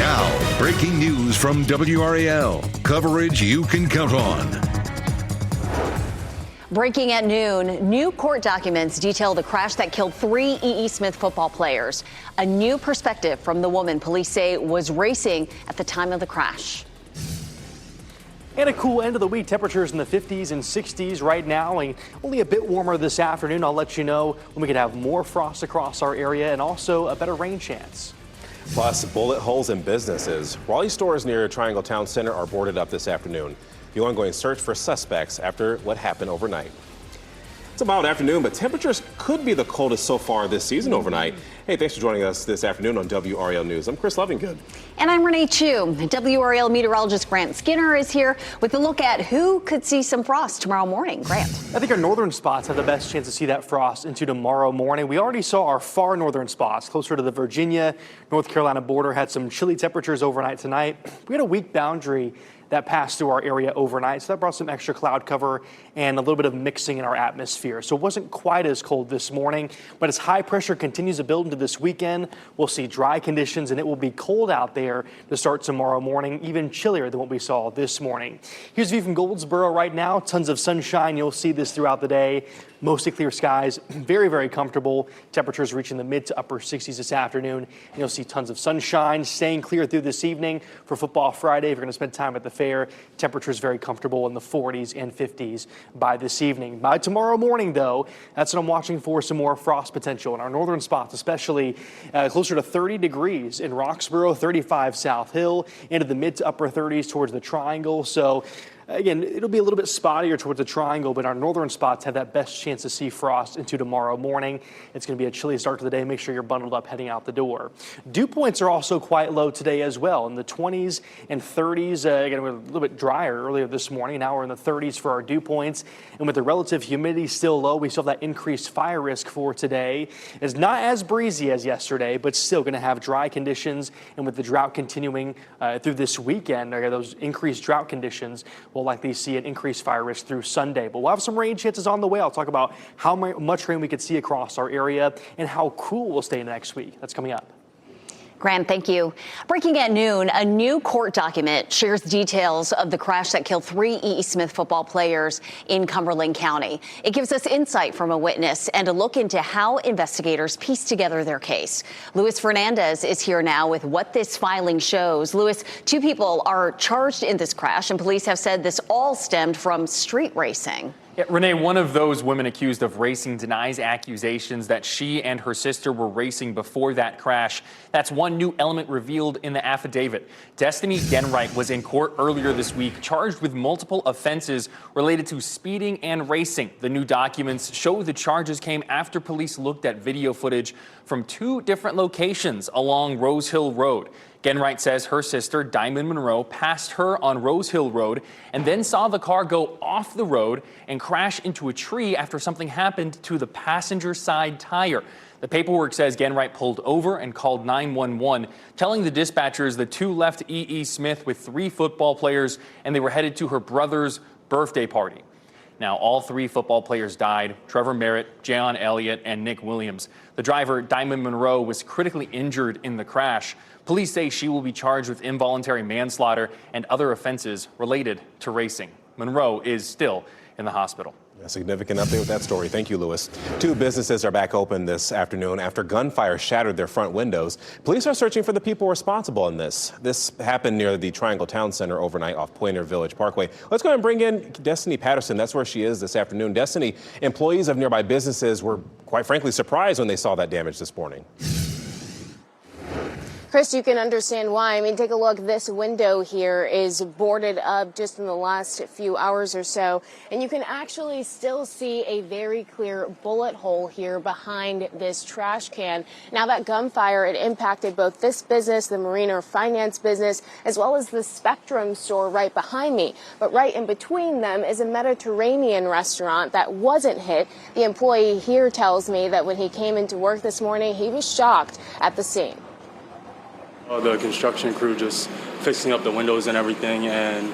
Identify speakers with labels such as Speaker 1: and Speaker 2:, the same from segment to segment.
Speaker 1: Now, breaking news from WRAL. Coverage you can count on.
Speaker 2: Breaking at noon, new court documents detail the crash that killed 3 E.E. Smith football players. A new perspective from the woman police say was racing at the time of the crash.
Speaker 3: And a cool end of the week. Temperatures in the 50s and 60s right now, and only a bit warmer this afternoon. I'll let you know when we could have more frost across our area and also a better rain chance.
Speaker 4: Plus, bullet holes in businesses. Raleigh stores near Triangle Town Center are boarded up this afternoon. The ongoing search for suspects after what happened overnight. It's a mild afternoon, but temperatures could be the coldest so far this season overnight. Hey, thanks for joining us this afternoon on WRAL News. I'm Chris Lovingood.
Speaker 2: And I'm Renee Chu. WRAL meteorologist Grant Skinner is here with a look at who could see some frost tomorrow morning. Grant.
Speaker 3: I think our northern spots have the best chance to see that frost into tomorrow morning. We already saw our far northern spots closer to the Virginia, North Carolina border had some chilly temperatures overnight tonight. We had a weak boundary that passed through our area overnight, so that brought some extra cloud cover and a little bit of mixing in our atmosphere. So it wasn't quite as cold this morning, but as high pressure continues to build into this weekend, we'll see dry conditions and it will be cold out there to start tomorrow morning, even chillier than what we saw this morning. Here's a view from Goldsboro right now. Tons of sunshine. You'll see this throughout the day. Mostly clear skies, very, very comfortable. Temperatures reaching the mid to upper 60s this afternoon. And you'll see tons of sunshine staying clear through this evening for Football Friday. If you're going to spend time at the fair, temperatures very comfortable in the 40s and 50s by this evening. By tomorrow morning, though, that's what I'm watching for, some more frost potential in our northern spots, especially closer to 30 degrees in Roxborough, 35 South Hill, into the mid to upper 30s towards the Triangle. So again, it'll be a little bit spottier towards the Triangle, but our northern spots have that best chance to see frost into tomorrow morning. It's going to be a chilly start to the day. Make sure you're bundled up heading out the door. Dew points are also quite low today as well, in the 20s and 30s. Again, we're a little bit drier earlier this morning. Now we're in the 30s for our dew points. And with the relative humidity still low, we still have that increased fire risk for today. It's not as breezy as yesterday, but still going to have dry conditions. And with the drought continuing through this weekend, those increased drought conditions, we'll likely see an increased fire risk through Sunday. But we'll have some rain chances on the way. I'll talk about how much rain we could see across our area and how cool we'll stay next week. That's coming up.
Speaker 2: Grant, thank you. Breaking at noon, a new court document shares details of the crash that killed 3 E.E. Smith football players in Cumberland County. It gives us insight from a witness and a look into how investigators piece together their case. Luis Fernandez is here now with what this filing shows. Luis, 2 people are charged in this crash, and police have said this all stemmed from street racing.
Speaker 5: Yeah, Renee, one of those women accused of racing denies accusations that she and her sister were racing before that crash. That's one new element revealed in the affidavit. Destiny Genwright was in court earlier this week, charged with multiple offenses related to speeding and racing. The new documents show the charges came after police looked at video footage from 2 different locations along Rose Hill Road. Genwright says her sister, Diamond Monroe, passed her on Rose Hill Road and then saw the car go off the road and crash into a tree after something happened to the passenger side tire. The paperwork says Genwright pulled over and called 911, telling the dispatchers the 2 left E.E. Smith with 3 football players and they were headed to her brother's birthday party. Now, all 3 football players died: Trevor Merritt, Jayon Elliott, and Nick Williams. The driver, Diamond Monroe, was critically injured in the crash. Police say she will be charged with involuntary manslaughter and other offenses related to racing. Monroe is still in the hospital.
Speaker 4: A significant update with that story. Thank you, Lewis. 2 businesses are back open this afternoon after gunfire shattered their front windows. Police are searching for the people responsible in this. This happened near the Triangle Town Center overnight off Pointer Village Parkway. Let's go ahead and bring in Destiny Patterson. That's where she is this afternoon. Destiny, employees of nearby businesses were quite frankly surprised when they saw that damage this morning.
Speaker 6: Chris, you can understand why. I mean, take a look. This window here is boarded up just in the last few hours or so, and you can actually still see a very clear bullet hole here behind this trash can. Now, that gunfire, it impacted both this business, the Marina Finance business, as well as the Spectrum store right behind me. But right in between them is a Mediterranean restaurant that wasn't hit. The employee here tells me that when he came into work this morning, he was shocked at the scene.
Speaker 7: The construction crew just fixing up the windows and everything, and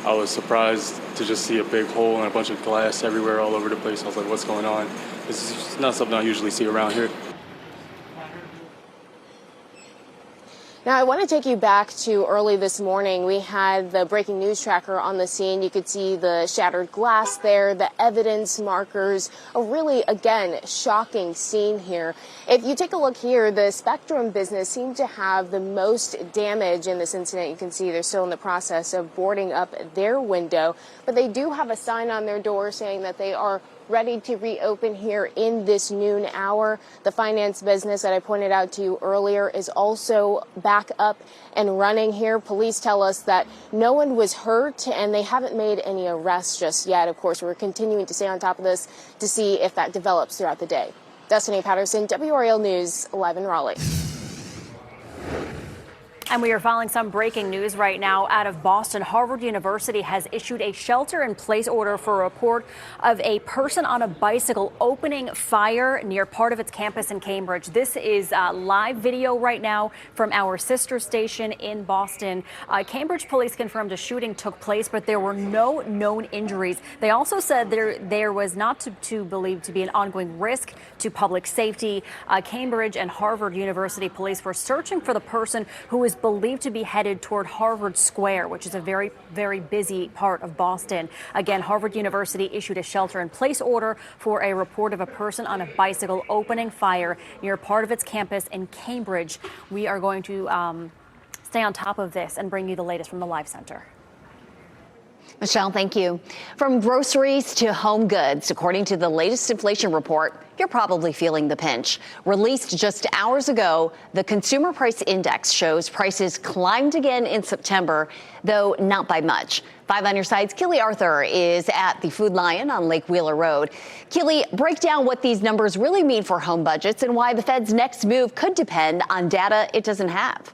Speaker 7: I was surprised to just see a big hole and a bunch of glass everywhere all over the place. I was like, what's going on? This is not something I usually see around here.
Speaker 6: Now, I want to take you back to early this morning. We had the breaking news tracker on the scene. You could see the shattered glass there, the evidence markers, a really, again, shocking scene here. If you take a look here, the Spectrum business seemed to have the most damage in this incident. You can see they're still in the process of boarding up their window, but they do have a sign on their door saying that they are ready to reopen here in this noon hour. The finance business that I pointed out to you earlier is also back up and running here. Police tell us that no one was hurt and they haven't made any arrests just yet. Of course, we're continuing to stay on top of this to see if that develops throughout the day. Destiny Patterson, WRAL News, live in Raleigh.
Speaker 8: And we are following some breaking news right now out of Boston. Harvard University has issued a shelter-in-place order for a report of a person on a bicycle opening fire near part of its campus in Cambridge. This is live video right now from our sister station in Boston. Cambridge police confirmed a shooting took place, but there were no known injuries. They also said there was not to believe to be an ongoing risk to public safety. Cambridge and Harvard University police were searching for the person who was believed to be headed toward Harvard Square, which is a very, very busy part of Boston. Again, Harvard University issued a shelter-in-place order for a report of a person on a bicycle opening fire near part of its campus in Cambridge. We are going to stay on top of this and bring you the latest from the Live Center.
Speaker 2: Michelle, thank you. From groceries to home goods, according to the latest inflation report, you're probably feeling the pinch. Released just hours ago, the Consumer Price Index shows prices climbed again in September, though not by much. 5 on your side's Keely Arthur is at the Food Lion on Lake Wheeler Road. Keely, break down what these numbers really mean for home budgets and why the Fed's next move could depend on data it doesn't have.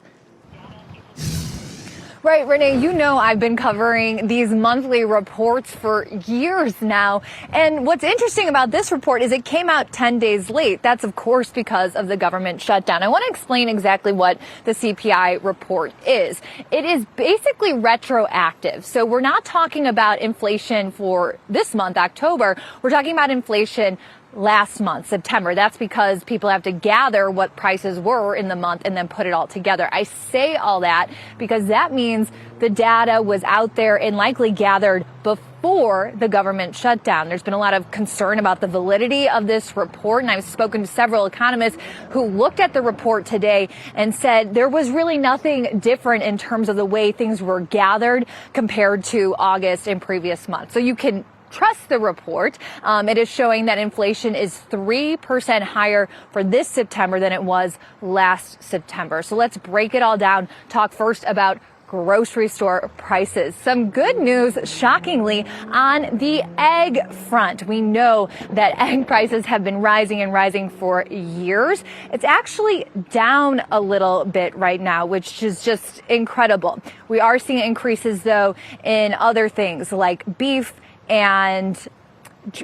Speaker 9: Right, Renee, you know I've been covering these monthly reports for years now. And what's interesting about this report is it came out 10 days late. That's, of course, because of the government shutdown. I want to explain exactly what the CPI report is. It is basically retroactive. So we're not talking about inflation for this month, October. We're talking about inflation last month, September. That's because people have to gather what prices were in the month and then put it all together. I say all that because that means the data was out there and likely gathered before the government shutdown. There's been a lot of concern about the validity of this report, and I've spoken to several economists who looked at the report today and said there was really nothing different in terms of the way things were gathered compared to August and previous months. So you can trust the report. It is showing that inflation is 3% higher for this September than it was last September. So let's break it all down. Talk first about grocery store prices. Some good news, shockingly, on the egg front. We know that egg prices have been rising and rising for years. It's actually down a little bit right now, which is just incredible. We are seeing increases, though, in other things like beef and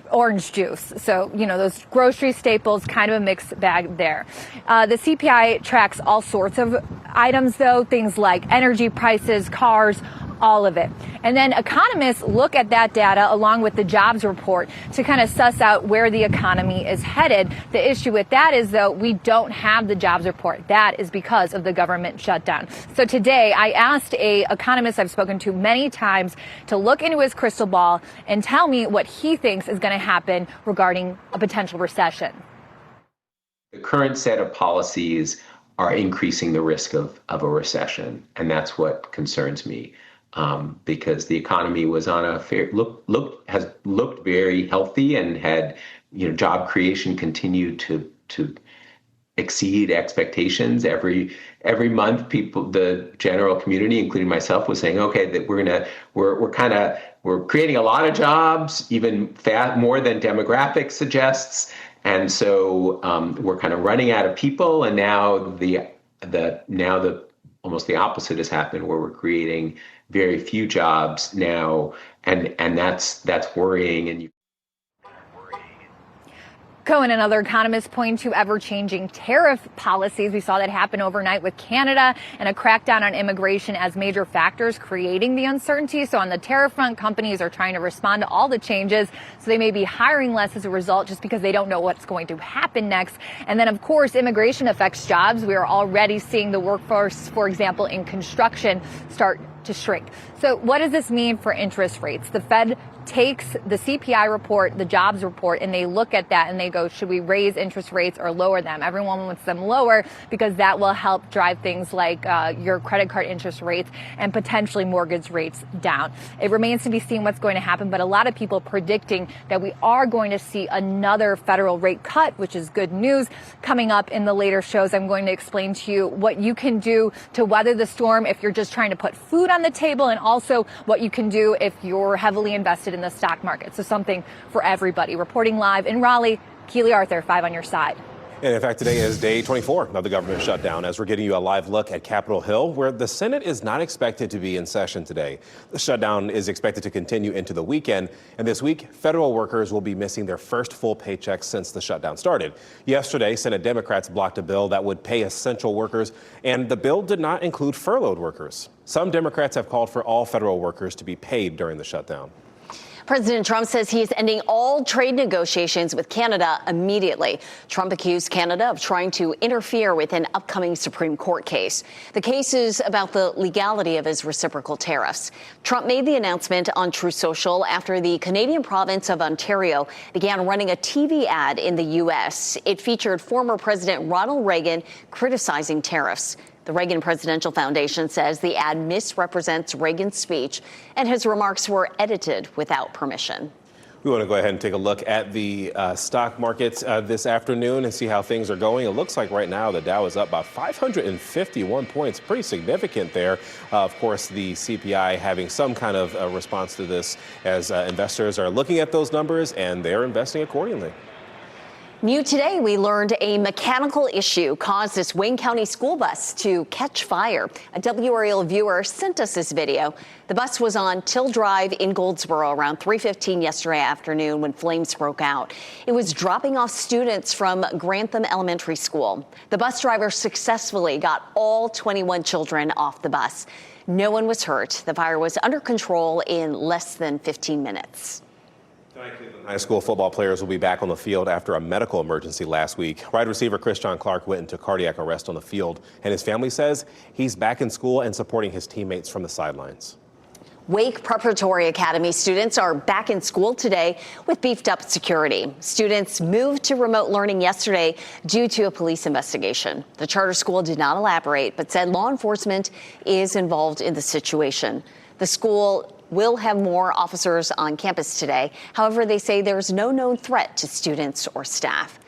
Speaker 9: orange juice. So, you know, those grocery staples, kind of a mixed bag there. The CPI tracks all sorts of items, though, things like energy prices, cars, all of it. And then economists look at that data along with the jobs report to kind of suss out where the economy is headed. The issue with that is, though, we don't have the jobs report. That is because of the government shutdown. So today I asked a economist I've spoken to many times to look into his crystal ball and tell me what he thinks is going to happen regarding a potential recession.
Speaker 10: The current set of policies are increasing the risk of a recession, and that's what concerns me. Because the economy was on a has looked very healthy and had, you know, job creation continued to exceed expectations every month. People, the general community, including myself, was saying, okay, that we're creating a lot of jobs, even more than demographics suggests, and so we're kind of running out of people, and now the almost the opposite has happened, where we're creating very few jobs now, and that's worrying. And
Speaker 9: Cohen and other economists point to ever-changing tariff policies. We saw that happen overnight with Canada and a crackdown on immigration as major factors creating the uncertainty. So on the tariff front, companies are trying to respond to all the changes. So they may be hiring less as a result just because they don't know what's going to happen next. And then, of course, immigration affects jobs. We are already seeing the workforce, for example, in construction start to shrink. So what does this mean for interest rates? The Fed takes the CPI report, the jobs report, and they look at that and they go, should we raise interest rates or lower them? Everyone wants them lower because that will help drive things like your credit card interest rates and potentially mortgage rates down. It remains to be seen what's going to happen, but a lot of people predicting that we are going to see another federal rate cut, which is good news. Coming up in the later shows, I'm going to explain to you what you can do to weather the storm if you're just trying to put food on the table, and also what you can do if you're heavily invested in the stock market. So something for everybody. Reporting live in Raleigh, Keely Arthur, 5 on your side.
Speaker 4: And in fact, today is day 24 of the government shutdown as we're getting you a live look at Capitol Hill, where the Senate is not expected to be in session today. The shutdown is expected to continue into the weekend. And this week, federal workers will be missing their first full paycheck since the shutdown started. Yesterday, Senate Democrats blocked a bill that would pay essential workers, and the bill did not include furloughed workers. Some Democrats have called for all federal workers to be paid during the shutdown.
Speaker 2: President Trump says he is ending all trade negotiations with Canada immediately. Trump accused Canada of trying to interfere with an upcoming Supreme Court case. The case is about the legality of his reciprocal tariffs. Trump made the announcement on Truth Social after the Canadian province of Ontario began running a TV ad in the U.S. It featured former President Ronald Reagan criticizing tariffs. The Reagan Presidential Foundation says the ad misrepresents Reagan's speech and his remarks were edited without permission.
Speaker 4: We want to go ahead and take a look at the stock markets this afternoon and see how things are going. It looks like right now the Dow is up by 551 points, pretty significant there. Of course, the CPI having some kind of response to this as investors are looking at those numbers and they're investing accordingly.
Speaker 2: New today, we learned a mechanical issue caused this Wayne County school bus to catch fire. A WRAL viewer sent us this video. The bus was on Till Drive in Goldsboro around 3:15 yesterday afternoon when flames broke out. It was dropping off students from Grantham Elementary School. The bus driver successfully got all 21 children off the bus. No one was hurt. The fire was under control in less than 15 minutes.
Speaker 4: High school football players will be back on the field after a medical emergency last week. Wide receiver Christian Clark went into cardiac arrest on the field, and his family says he's back in school and supporting his teammates from the sidelines.
Speaker 2: Wake Preparatory Academy students are back in school today with beefed up security. Students moved to remote learning yesterday due to a police investigation. The charter school did not elaborate, but said law enforcement is involved in the situation. The school will have more officers on campus today. However, they say there's no known threat to students or staff.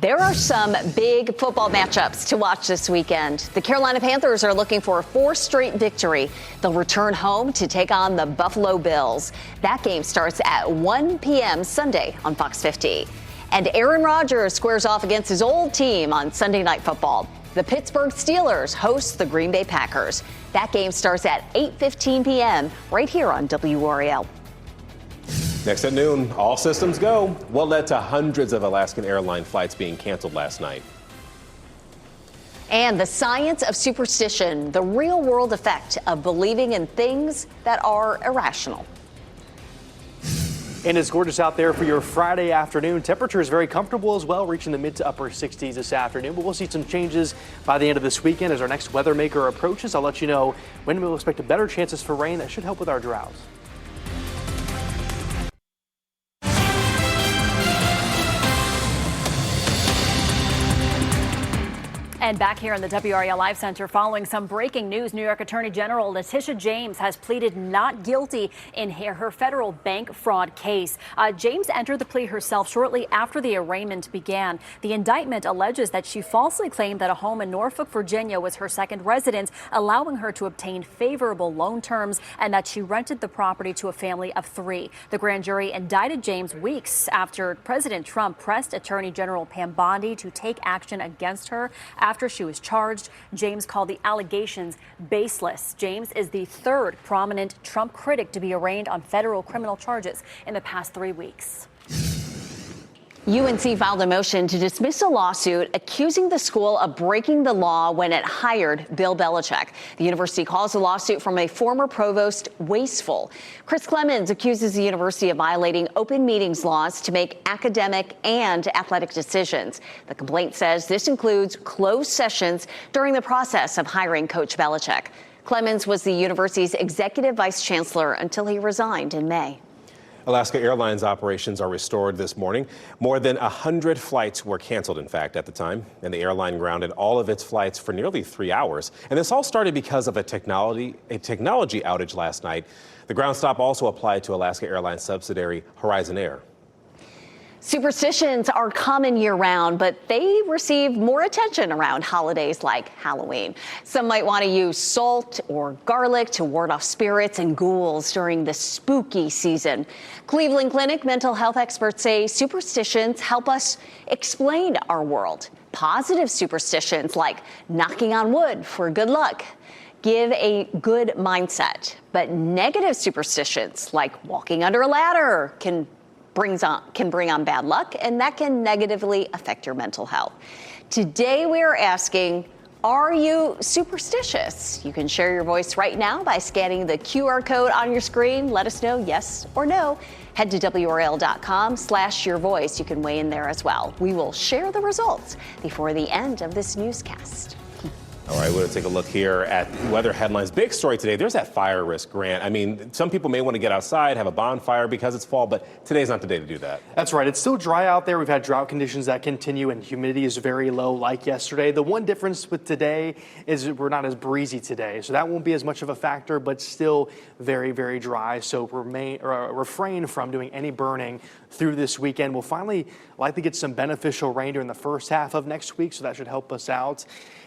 Speaker 2: There are some big football matchups to watch this weekend. The Carolina Panthers are looking for a 4th straight victory. They'll return home to take on the Buffalo Bills. That game starts at 1 p.m. Sunday on Fox 50. And Aaron Rodgers squares off against his old team on Sunday Night Football. The Pittsburgh Steelers host the Green Bay Packers. That game starts at 8:15 p.m. right here on WRAL.
Speaker 4: Next at noon, all systems go. What led to hundreds of Alaskan airline flights being canceled last night?
Speaker 2: And the science of superstition, the real world effect of believing in things that are irrational.
Speaker 3: And it's gorgeous out there for your Friday afternoon. Temperature is very comfortable as well, reaching the mid to upper 60s this afternoon. But we'll see some changes by the end of this weekend as our next weather maker approaches. I'll let you know when we'll expect better chances for rain that should help with our droughts.
Speaker 8: And back here in the WRAL Live Center, following some breaking news, New York Attorney General Letitia James has pleaded not guilty in her federal bank fraud case. James entered the plea herself shortly after the arraignment began. The indictment alleges that she falsely claimed that a home in Norfolk, Virginia was her second residence, allowing her to obtain favorable loan terms, and that she rented the property to a family of 3. The grand jury indicted James weeks after President Trump pressed Attorney General Pam Bondi to take action against her. After she was charged, James called the allegations baseless. James is the 3rd prominent Trump critic to be arraigned on federal criminal charges in the past 3 weeks.
Speaker 2: UNC filed a motion to dismiss a lawsuit accusing the school of breaking the law when it hired Bill Belichick. The university calls the lawsuit from a former provost wasteful. Chris Clemens accuses the university of violating open meetings laws to make academic and athletic decisions. The complaint says this includes closed sessions during the process of hiring Coach Belichick. Clemens was the university's executive vice chancellor until he resigned in May.
Speaker 4: Alaska Airlines operations are restored this morning. More than 100 flights were canceled, in fact, at the time, and the airline grounded all of its flights for nearly 3 hours. And this all started because of a technology outage last night. The ground stop also applied to Alaska Airlines subsidiary Horizon Air.
Speaker 2: Superstitions are common year-round, but they receive more attention around holidays like Halloween. Some might want to use salt or garlic to ward off spirits and ghouls during the spooky season. Cleveland Clinic mental health experts say superstitions help us explain our world. Positive superstitions like knocking on wood for good luck give a good mindset, but negative superstitions like walking under a ladder can bring on bad luck, and that can negatively affect your mental health. Today we are asking, are you superstitious? You can share your voice right now by scanning the QR code on your screen. Let us know yes or no. Head to WRAL.com/yourvoice. You can weigh in there as well. We will share the results before the end of this newscast.
Speaker 4: All right, we're going to take a look here at weather headlines. Big story today. There's that fire risk, Grant. I mean, some people may want to get outside, have a bonfire because it's fall, but today's not the day to do that.
Speaker 3: That's right. It's still dry out there. We've had drought conditions that continue, and humidity is very low like yesterday. The one difference with today is we're not as breezy today, so that won't be as much of a factor, but still very, very dry. So refrain from doing any burning through this weekend. We'll finally likely get some beneficial rain during the first half of next week, so that should help us out.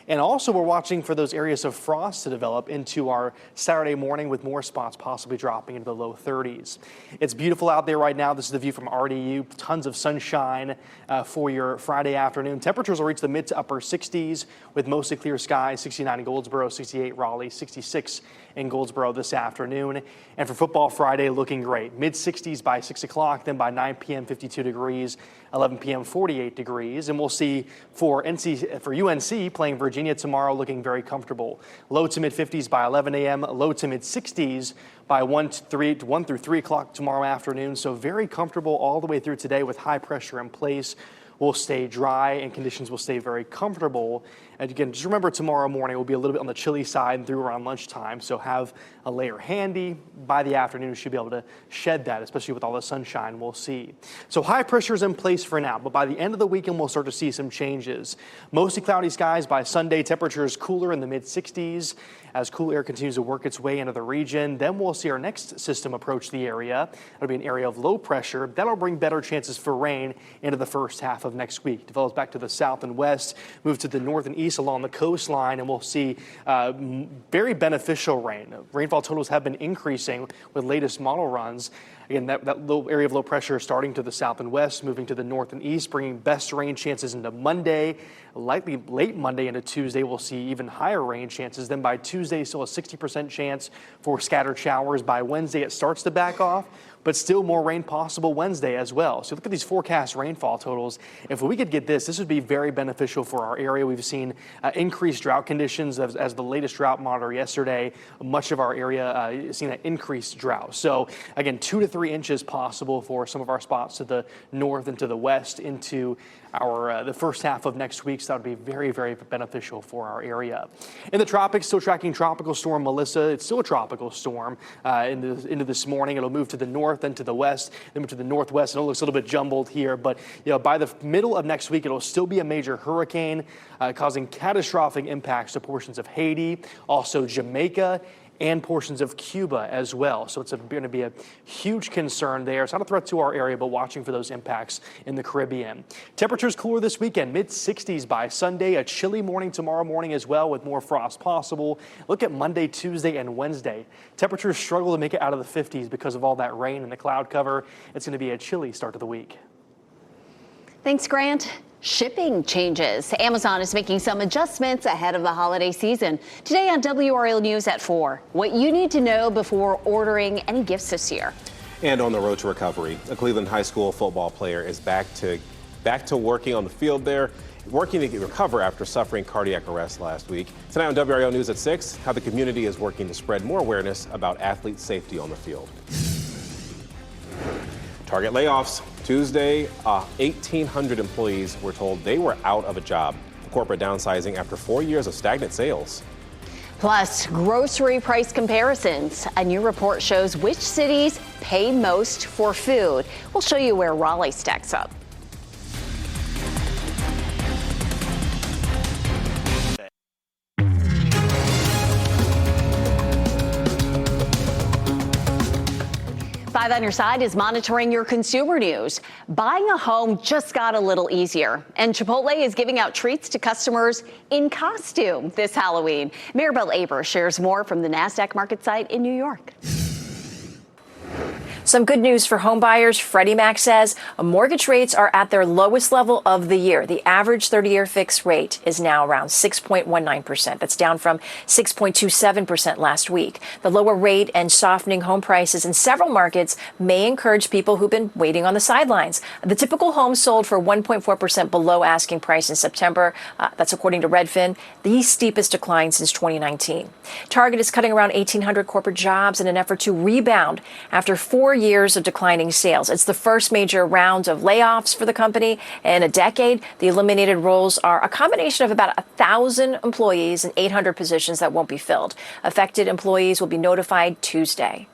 Speaker 3: And also, we're watching for those areas of frost to develop into our Saturday morning, with more spots possibly dropping into the low 30s. It's beautiful out there right now. This is the view from RDU. Tons of sunshine for your Friday afternoon. Temperatures will reach the mid to upper 60s with mostly clear skies. 69 in Goldsboro, 68 Raleigh, 66 in Goldsboro this afternoon. And for Football Friday, looking great. Mid 60s by 6 o'clock, then by 9 p.m., 52 degrees, 11 p.m., 48 degrees. And we'll see for UNC playing Virginia tomorrow, looking very comfortable. Low to mid 50s by 11 a.m., low to mid 60s by 1 through 3 o'clock tomorrow afternoon. So very comfortable all the way through today with high pressure in place. Will stay dry and conditions will stay very comfortable. And again, just remember tomorrow morning will be a little bit on the chilly side through around lunchtime. So have a layer handy. By the afternoon, you should be able to shed that, especially with all the sunshine we'll see. So high pressure is in place for now, but by the end of the weekend, we'll start to see some changes. Mostly cloudy skies by Sunday. Temperatures cooler in the mid 60s as cool air continues to work its way into the region. Then we'll see our next system approach the area. It'll be an area of low pressure. That'll bring better chances for rain into the first half of next week. Develops back to the south and west, move to the north and east along the coastline, and we'll see very beneficial rain. Rainfall totals have been increasing with latest model runs. Again, that low area of low pressure starting to the south and west, moving to the north and east, bringing best rain chances into Monday. Likely late Monday into Tuesday, we'll see even higher rain chances. Then by Tuesday, still a 60% chance for scattered showers. By Wednesday, it starts to back off, but still more rain possible Wednesday as well. So look at these forecast rainfall totals. If we could get this would be very beneficial for our area. We've seen increased drought conditions as the latest drought monitor yesterday. Much of our area seen an increased drought. So again, 2 to 3 inches possible for some of our spots to the north and to the west into the first half of next week. So that would be very, very beneficial for our area. In the tropics, still tracking Tropical Storm Melissa. It's still a tropical storm into this morning. It'll move to the north, then to the west, then move to the northwest. And it looks a little bit jumbled here, but by the middle of next week, it'll still be a major hurricane, causing catastrophic impacts to portions of Haiti, also Jamaica, and portions of Cuba as well. So it's going to be a huge concern there. It's not a threat to our area, but watching for those impacts in the Caribbean. Temperatures cooler this weekend, mid 60s by Sunday. A chilly morning tomorrow morning as well, with more frost possible. Look at Monday, Tuesday, and Wednesday. Temperatures struggle to make it out of the 50s because of all that rain and the cloud cover. It's going to be a chilly start to the week.
Speaker 2: Thanks, Grant. Shipping changes. Amazon is making some adjustments ahead of the holiday season. Today on WRAL News at 4, what you need to know before ordering any gifts this year.
Speaker 4: And on the road to recovery, a Cleveland high school football player is back to back to working on the field there, working to recover after suffering cardiac arrest last week. Tonight on WRAL News at 6, how the community is working to spread more awareness about athlete safety on the field. Target layoffs. Tuesday, 1,800 employees were told they were out of a job. Corporate downsizing after 4 years of stagnant sales.
Speaker 2: Plus, grocery price comparisons. A new report shows which cities pay most for food. We'll show you where Raleigh stacks up. Five on Your Side is monitoring your consumer news. Buying a home just got a little easier, and Chipotle is giving out treats to customers in costume this Halloween. Maribel Aber shares more from the NASDAQ market site in New York.
Speaker 11: Some good news for home buyers. Freddie Mac says mortgage rates are at their lowest level of the year. The average 30-year fixed rate is now around 6.19%. That's down from 6.27% last week. The lower rate and softening home prices in several markets may encourage people who've been waiting on the sidelines. The typical home sold for 1.4% below asking price in September. That's according to Redfin, the steepest decline since 2019. Target is cutting around 1,800 corporate jobs in an effort to rebound after 4 years of declining sales. It's the first major round of layoffs for the company in a decade. The eliminated roles are a combination of about 1,000 employees and 800 positions that won't be filled. Affected employees will be notified Tuesday.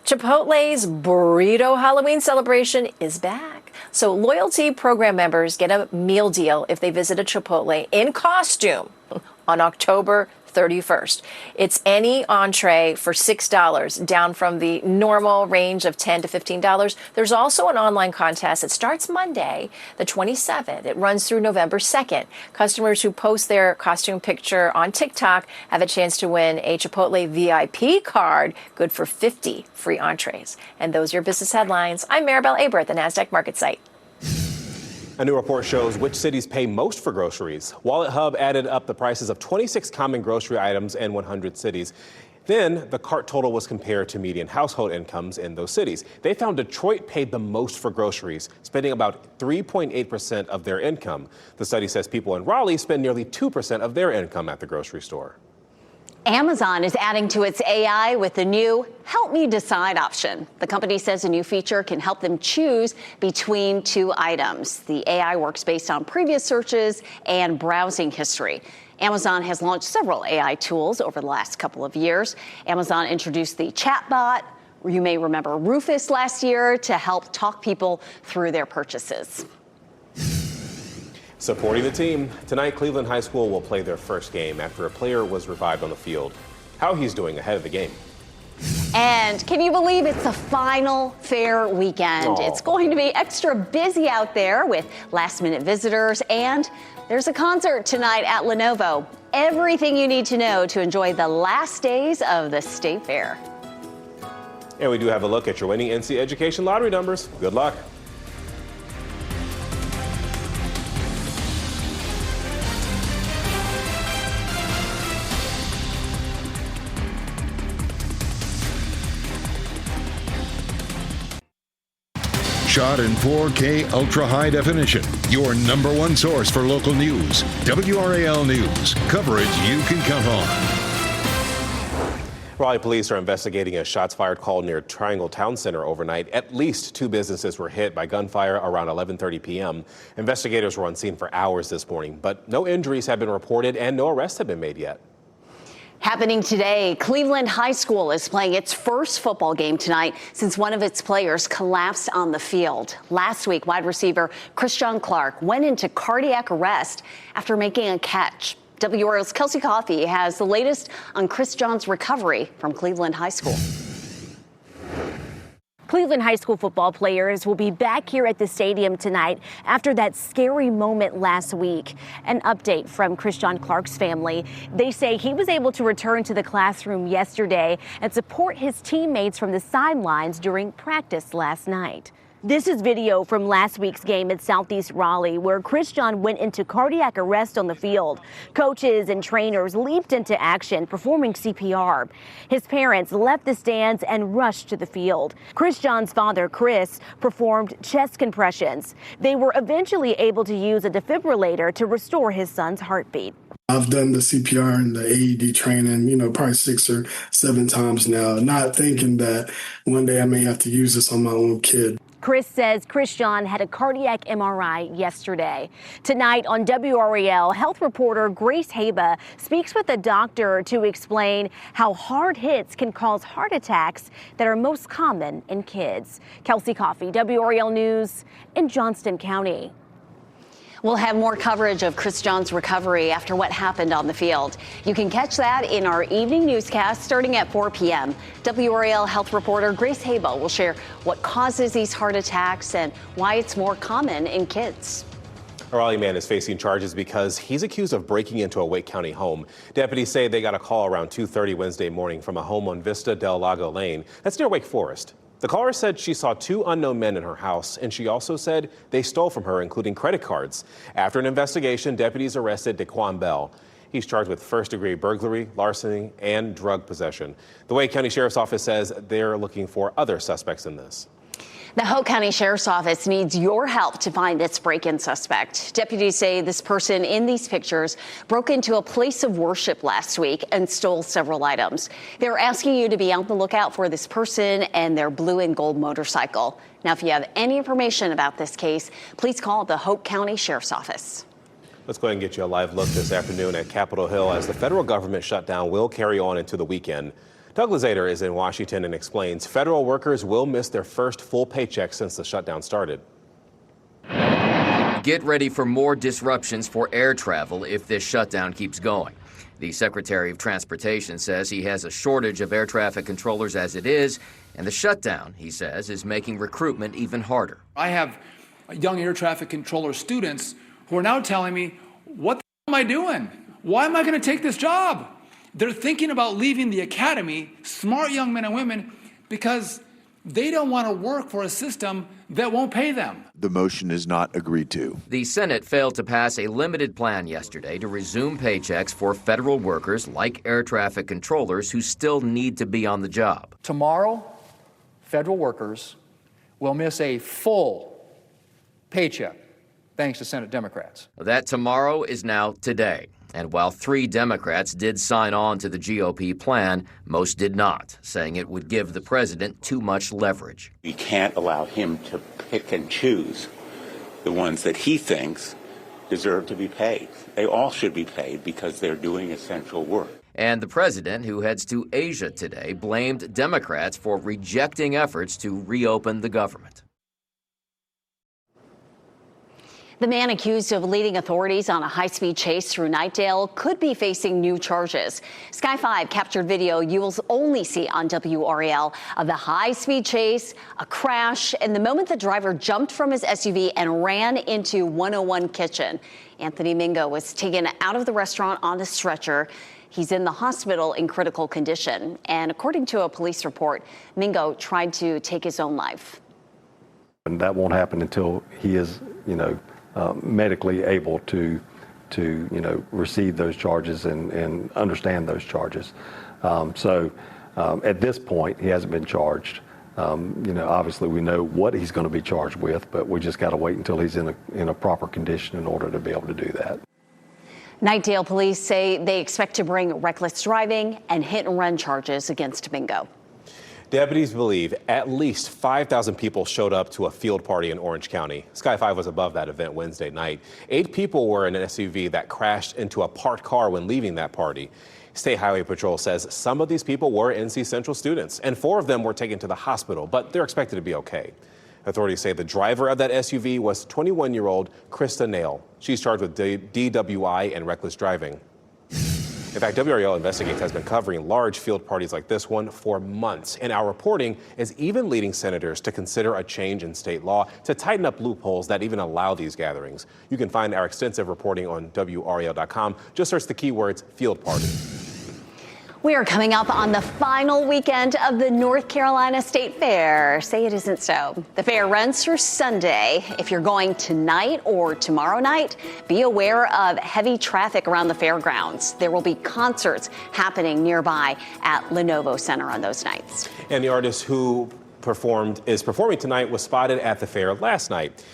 Speaker 11: Chipotle's Burrito Halloween celebration is back. So loyalty program members get a meal deal if they visit a Chipotle in costume on October 31st. It's any entree for $6, down from the normal range of $10 to $15. There's also an online contest that starts Monday, the 27th. It runs through November 2nd. Customers who post their costume picture on TikTok have a chance to win a Chipotle VIP card, good for 50 free entrees. And those are your business headlines. I'm Maribel Aber at the NASDAQ market site.
Speaker 4: A new report shows which cities pay most for groceries. Wallet Hub added up the prices of 26 common grocery items in 100 cities. Then the cart total was compared to median household incomes in those cities. They found Detroit paid the most for groceries, spending about 3.8% of their income. The study says people in Raleigh spend nearly 2% of their income at the grocery store.
Speaker 2: Amazon is adding to its AI with the new Help Me Decide option. The company says a new feature can help them choose between two items. The AI works based on previous searches and browsing history. Amazon has launched several AI tools over the last couple of years. Amazon introduced the chatbot, you may remember Rufus last year, to help talk people through their purchases.
Speaker 4: Supporting the team. Tonight, Cleveland High School will play their first game after a player was revived on the field. How he's doing ahead of the game.
Speaker 2: And can you believe it's a final fair weekend? It's going to be extra busy out there with last-minute visitors, and there's a concert tonight at Lenovo. Everything you need to know to enjoy the last days of the State Fair.
Speaker 4: And we do have a look at your winning NC Education lottery numbers. Good luck.
Speaker 1: Shot in 4K ultra high definition. Your number one source for local news. WRAL News. Coverage you can count on.
Speaker 4: Raleigh police are investigating a shots fired call near Triangle Town Center overnight. At least 2 businesses were hit by gunfire around 11:30 p.m. Investigators were on scene for hours this morning, but no injuries have been reported and no arrests have been made yet.
Speaker 2: Happening today, Cleveland High School is playing its first football game tonight since one of its players collapsed on the field. Last week, wide receiver Christian Clark went into cardiac arrest after making a catch. WRAL's Kelsey Coffey has the latest on Chris John's recovery from Cleveland High School.
Speaker 12: Cleveland High School football players will be back here at the stadium tonight after that scary moment last week. An update from Christian Clark's family. They say he was able to return to the classroom yesterday and support his teammates from the sidelines during practice last night. This is video from last week's game at Southeast Raleigh, where Christian went into cardiac arrest on the field. Coaches and trainers leaped into action, performing CPR. His parents left the stands and rushed to the field. Christian's father, Chris, performed chest compressions. They were eventually able to use a defibrillator to restore his son's heartbeat.
Speaker 13: I've done the CPR and the AED training, probably 6 or 7 times now, not thinking that one day I may have to use this on my own kid.
Speaker 12: Chris says Christian had a cardiac MRI yesterday. Tonight on WRAL, health reporter Grace Haba speaks with a doctor to explain how hard hits can cause heart attacks that are most common in kids. Kelsey Coffey, WRAL News in Johnston County.
Speaker 2: We'll have more coverage of Christian's recovery after what happened on the field. You can catch that in our evening newscast starting at 4 p.m. WRAL health reporter Grace Haba will share what causes these heart attacks and why it's more common in kids.
Speaker 4: A Raleigh man is facing charges because he's accused of breaking into a Wake County home. Deputies say they got a call around 2:30 Wednesday morning from a home on Vista del Lago Lane. That's near Wake Forest. The caller said she saw 2 unknown men in her house, and she also said they stole from her, including credit cards. After an investigation, deputies arrested Daquan Bell. He's charged with first-degree burglary, larceny, and drug possession. The Wake County Sheriff's Office says they're looking for other suspects in this.
Speaker 2: The Hope County Sheriff's Office needs your help to find this break-in suspect. Deputies say this person in these pictures broke into a place of worship last week and stole several items. They're asking you to be on the lookout for this person and their blue and gold motorcycle. Now, if you have any information about this case, please call the Hope County Sheriff's Office.
Speaker 4: Let's go ahead and get you a live look this afternoon at Capitol Hill as the federal government shutdown will carry on into the weekend. Doug Lazater is in Washington and explains federal workers will miss their first full paycheck since the shutdown started.
Speaker 14: Get ready for more disruptions for air travel if this shutdown keeps going. The Secretary of Transportation says he has a shortage of air traffic controllers as it is, and the shutdown, he says, is making recruitment even harder.
Speaker 15: I have young air traffic controller students who are now telling me, what the hell am I doing? Why am I going to take this job? They're thinking about leaving the academy, smart young men and women, because they don't want to work for a system that won't pay them.
Speaker 16: The motion is not agreed to.
Speaker 14: The Senate failed to pass a limited plan yesterday to resume paychecks for federal workers like air traffic controllers who still need to be on the job.
Speaker 15: Tomorrow, federal workers will miss a full paycheck, thanks to Senate Democrats.
Speaker 14: That tomorrow is now today. And while 3 Democrats did sign on to the GOP plan, most did not, saying it would give the president too much leverage.
Speaker 17: We can't allow him to pick and choose the ones that he thinks deserve to be paid. They all should be paid because they're doing essential work.
Speaker 14: And the president, who heads to Asia today, blamed Democrats for rejecting efforts to reopen the government.
Speaker 2: The man accused of leading authorities on a high-speed chase through Knightdale could be facing new charges. Sky 5 captured video you will only see on WRAL of the high-speed chase, a crash, and the moment the driver jumped from his SUV and ran into 101 Kitchen. Anthony Mingo was taken out of the restaurant on a stretcher. He's in the hospital in critical condition. And according to a police report, Mingo tried to take his own life.
Speaker 18: And that won't happen until he is, medically able to receive those charges and understand those charges. So at this point, he hasn't been charged. Obviously we know what he's going to be charged with, but we just got to wait until he's in a proper condition in order to be able to do that.
Speaker 2: Knightdale police say they expect to bring reckless driving and hit and run charges against Mingo.
Speaker 4: Deputies believe at least 5,000 people showed up to a field party in Orange County. Sky 5 was above that event Wednesday night. 8 people were in an SUV that crashed into a parked car when leaving that party. State Highway Patrol says some of these people were NC Central students, and 4 of them were taken to the hospital, but they're expected to be okay. Authorities say the driver of that SUV was 21-year-old Krista Nail. She's charged with DWI and reckless driving. In fact, WRAL Investigates has been covering large field parties like this one for months, and our reporting is even leading senators to consider a change in state law to tighten up loopholes that even allow these gatherings. You can find our extensive reporting on WRAL.com. Just search the keywords field party.
Speaker 2: We are coming up on the final weekend of the North Carolina State Fair. Say it isn't so. The fair runs through Sunday. If you're going tonight or tomorrow night, be aware of heavy traffic around the fairgrounds. There will be concerts happening nearby at Lenovo Center on those nights.
Speaker 4: And the artist who is performing tonight was spotted at the fair last night.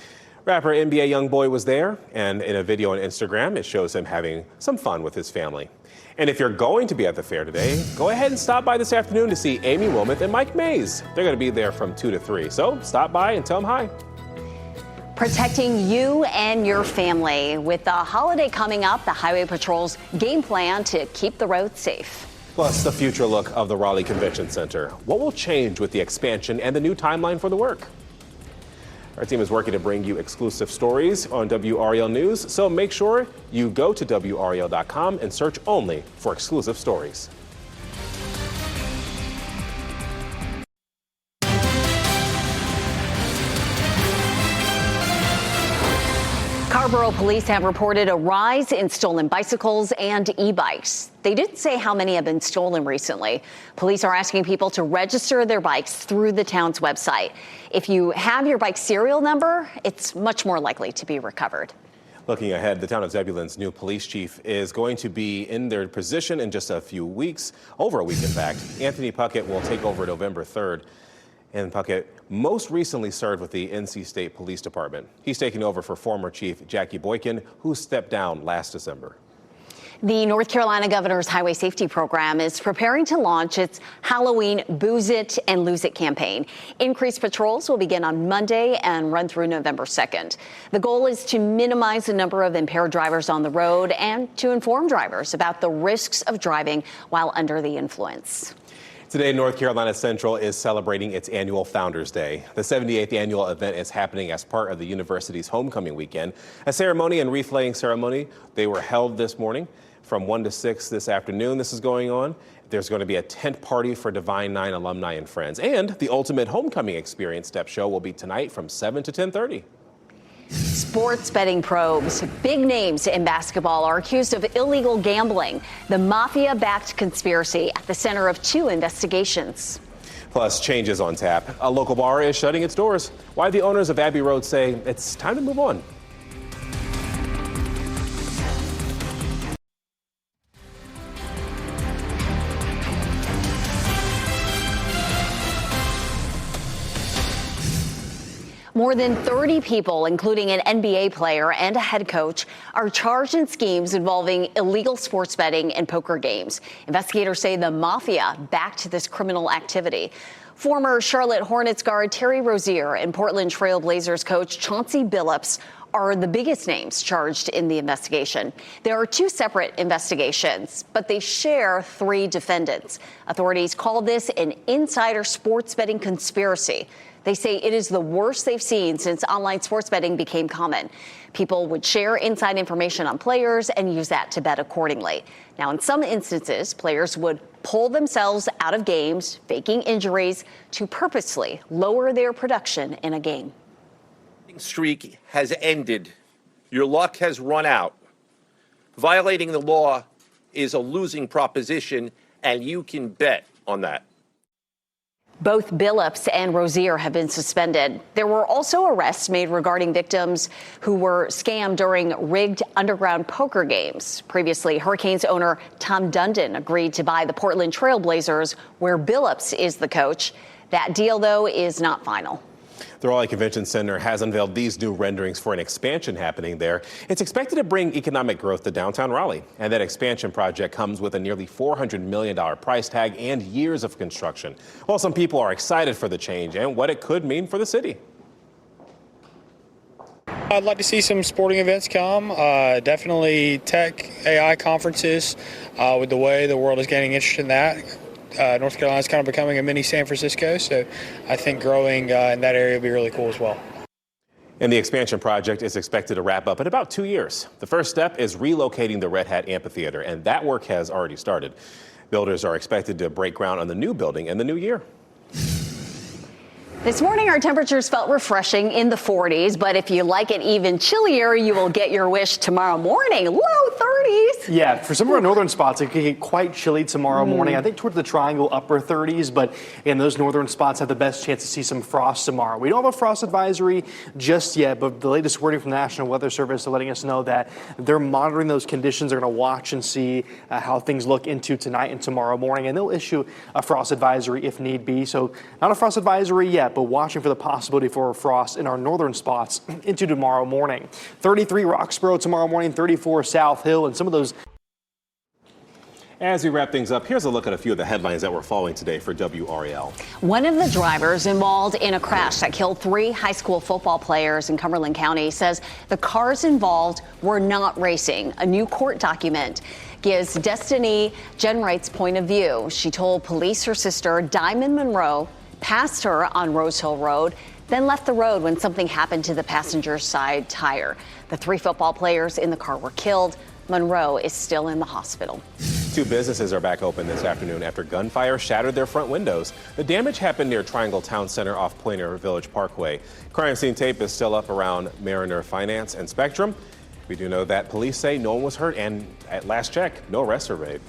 Speaker 4: Rapper NBA Youngboy was there, and in a video on Instagram, it shows him having some fun with his family. And if you're going to be at the fair today, go ahead and stop by this afternoon to see Amy Wilmoth and Mike Mays. They're going to be there from 2 to 3. So stop by and tell them hi.
Speaker 2: Protecting you and your family. With the holiday coming up, the Highway Patrol's game plan to keep the roads safe.
Speaker 4: Plus, the future look of the Raleigh Convention Center. What will change with the expansion and the new timeline for the work? Our team is working to bring you exclusive stories on WRAL News, so make sure you go to WRAL.com and search only for exclusive stories.
Speaker 2: Scarborough police have reported a rise in stolen bicycles and e-bikes. They didn't say how many have been stolen recently. Police are asking people to register their bikes through the town's website. If you have your bike serial number, it's much more likely to be recovered.
Speaker 4: Looking ahead, the town of Zebulon's new police chief is going to be in their position in just a few weeks, over a week in fact. Anthony Puckett will take over November 3rd. And Puckett most recently served with the NC State Police Department. He's taking over for former Chief Jackie Boykin, who stepped down last December.
Speaker 2: The North Carolina Governor's Highway Safety Program is preparing to launch its Halloween Booze It and Lose It campaign. Increased patrols will begin on Monday and run through November 2nd. The goal is to minimize the number of impaired drivers on the road and to inform drivers about the risks of driving while under the influence.
Speaker 4: Today, North Carolina Central is celebrating its annual Founders Day. The 78th annual event is happening as part of the university's homecoming weekend. A ceremony and wreath-laying ceremony, they were held this morning from 1 to 6 this afternoon. This is going on. There's going to be a tent party for Divine Nine alumni and friends. And the Ultimate Homecoming Experience Step Show will be tonight from 7 to 10:30.
Speaker 2: Sports betting probes. Big names in basketball are accused of illegal gambling. The mafia-backed conspiracy at the center of 2 investigations.
Speaker 4: Plus, changes on tap. A local bar is shutting its doors. Why the owners of Abbey Road say it's time to move on.
Speaker 2: More than 30 people, including an NBA player and a head coach, are charged in schemes involving illegal sports betting and poker games. Investigators say the mafia backed this criminal activity. Former Charlotte Hornets guard Terry Rozier and Portland Trail Blazers coach Chauncey Billups are the biggest names charged in the investigation. There are 2 separate investigations, but they share 3 defendants. Authorities call this an insider sports betting conspiracy. They say it is the worst they've seen since online sports betting became common. People would share inside information on players and use that to bet accordingly. Now, in some instances, players would pull themselves out of games, faking injuries to purposely lower their production in a game.
Speaker 19: Streak has ended. Your luck has run out. Violating the law is a losing proposition, and you can bet on that.
Speaker 2: Both Billups and Rozier have been suspended. There were also arrests made regarding victims who were scammed during rigged underground poker games. Previously, Hurricanes owner Tom Dundon agreed to buy the Portland Trail Blazers, where Billups is the coach. That deal, though, is not final.
Speaker 4: The Raleigh Convention Center has unveiled these new renderings for an expansion happening there. It's expected to bring economic growth to downtown Raleigh. And that expansion project comes with a nearly $400 million price tag and years of construction. Well, some people are excited for the change and what it could mean for the city.
Speaker 20: I'd like to see some sporting events come, definitely tech, AI conferences, with the way the world is gaining interest in that. North Carolina is kind of becoming a mini San Francisco, so I think growing in that area would be really cool as well.
Speaker 4: And the expansion project is expected to wrap up in about 2 years. The first step is relocating the Red Hat Amphitheater, and that work has already started. Builders are expected to break ground on the new building in the new year.
Speaker 2: This morning, our temperatures felt refreshing in the 40s, but if you like it even chillier, you will get your wish tomorrow morning. Low 30s.
Speaker 3: Yeah, for some of our northern spots, it could get quite chilly tomorrow morning. I think towards the triangle, upper 30s, but again, those northern spots have the best chance to see some frost tomorrow. We don't have a frost advisory just yet, but the latest wording from the National Weather Service are letting us know that they're monitoring those conditions. They're going to watch and see how things look into tonight and tomorrow morning, and they'll issue a frost advisory if need be. So not a frost advisory yet, but watching for the possibility for frost in our northern spots into tomorrow morning. 33 Roxborough tomorrow morning, 34 South Hill, and some of those.
Speaker 4: As we wrap things up, here's a look at a few of the headlines that we're following today for WRAL.
Speaker 2: One of the drivers involved in a crash that killed 3 high school football players in Cumberland County says the cars involved were not racing. A new court document gives Destiny Jenwright's point of view. She told police her sister, Diamond Monroe, passed her on Rose Hill Road, then left the road when something happened to the passenger's side tire. The 3 football players in the car were killed. Monroe is still in the hospital.
Speaker 4: 2 businesses are back open this afternoon after gunfire shattered their front windows. The damage happened near Triangle Town Center off Pointer Village Parkway. Crime scene tape is still up around Mariner Finance and Spectrum. We do know that police say no one was hurt, and at last check, no arrests were made.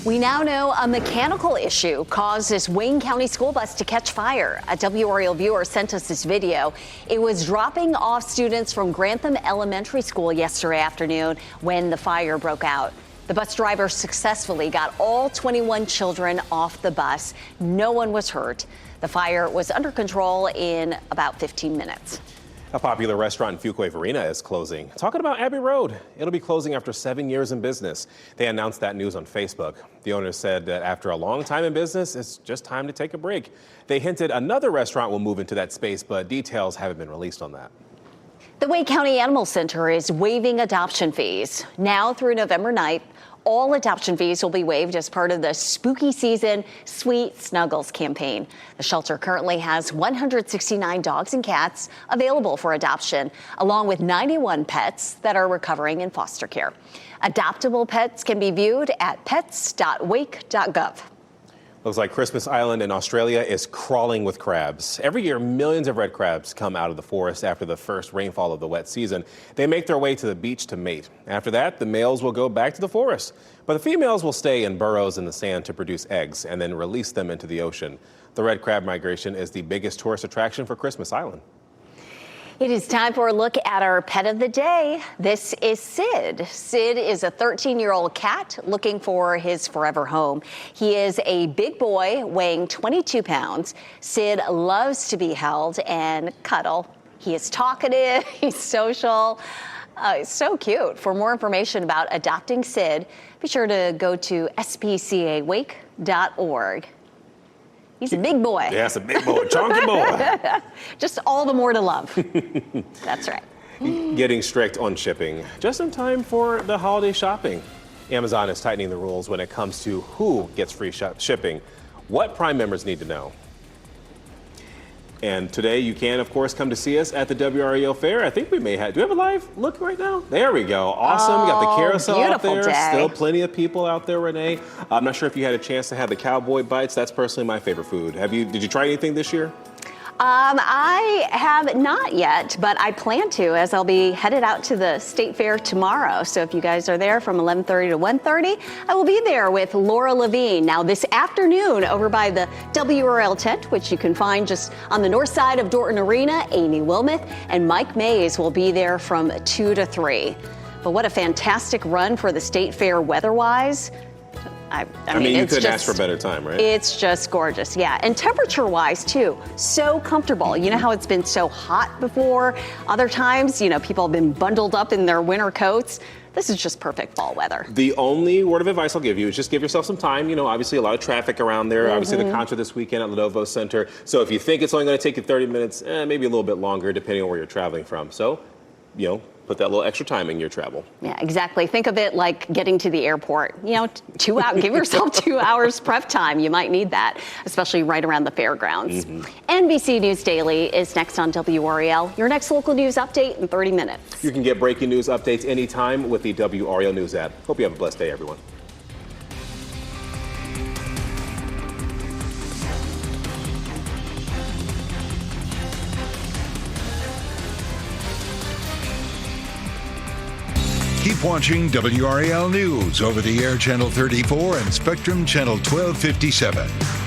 Speaker 2: We now know a mechanical issue caused this Wayne County school bus to catch fire. A WRAL viewer sent us this video. It was dropping off students from Grantham Elementary School yesterday afternoon when the fire broke out. The bus driver successfully got all 21 children off the bus. No one was hurt. The fire was under control in about 15 minutes.
Speaker 4: A popular restaurant in Fuquay Varina is closing. Talking about Abbey Road, it'll be closing after 7 years in business. They announced that news on Facebook. The owner said that after a long time in business, it's just time to take a break. They hinted another restaurant will move into that space, but details haven't been released on that.
Speaker 2: The Wayne County Animal Center is waiving adoption fees. Now through November 9th, all adoption fees will be waived as part of the Spooky Season Sweet Snuggles campaign. The shelter currently has 169 dogs and cats available for adoption, along with 91 pets that are recovering in foster care. Adoptable pets can be viewed at pets.wake.gov.
Speaker 4: Looks like Christmas Island in Australia is crawling with crabs. Every year, millions of red crabs come out of the forest after the first rainfall of the wet season. They make their way to the beach to mate. After that, the males will go back to the forest. But the females will stay in burrows in the sand to produce eggs and then release them into the ocean. The red crab migration is the biggest tourist attraction for Christmas Island.
Speaker 2: It is time for a look at our pet of the day. This is Sid. Sid is a 13-year-old cat looking for his forever home. He is a big boy weighing 22 pounds. Sid loves to be held and cuddle. He is talkative, he's social, so cute. For more information about adopting Sid, be sure to go to spcawake.org. He's a big boy.
Speaker 4: Yes, a big boy, chunky boy.
Speaker 2: Just all the more to love. That's right.
Speaker 4: Getting strict on shipping, just in time for the holiday shopping. Amazon is tightening the rules when it comes to who gets free shipping, what Prime members need to know. And today you can, of course, come to see us at the WRAL Fair. I think we may have, do we have a live look right now? There we go. Awesome. We got the carousel out there.
Speaker 2: Day.
Speaker 4: Still plenty of people out there, Renee. I'm not sure if you had a chance to have the cowboy bites. That's personally my favorite food. Did you try anything this year?
Speaker 2: I have not yet, but I plan to, as I'll be headed out to the State Fair tomorrow. So if you guys are there from 11:30 to 1:30, I will be there with Laura Levine. Now this afternoon over by the WRAL tent, which you can find just on the north side of Dorton Arena, Amy Wilmoth and Mike Mays will be there from 2 to 3. But what a fantastic run for the State Fair weather-wise. I mean,
Speaker 4: you couldn't ask for a better time, right?
Speaker 2: It's just gorgeous, yeah. And temperature-wise, too, so comfortable. You know how it's been so hot before? Other times, people have been bundled up in their winter coats. This is just perfect fall weather.
Speaker 4: The only word of advice I'll give you is just give yourself some time. Obviously a lot of traffic around there. Obviously the concert this weekend at Lenovo Center. So if you think it's only going to take you 30 minutes, maybe a little bit longer, depending on where you're traveling from. So, put that little extra time in your travel.
Speaker 2: Yeah, exactly. Think of it like getting to the airport. 2 hours. Give yourself 2 hours prep time. You might need that, especially right around the fairgrounds. NBC News Daily is next on WRAL. Your next local news update in 30 minutes.
Speaker 4: You can get breaking news updates anytime with the WRAL News app. Hope you have a blessed day, everyone.
Speaker 1: Keep watching WRAL News over the air channel 34 and Spectrum channel 1257.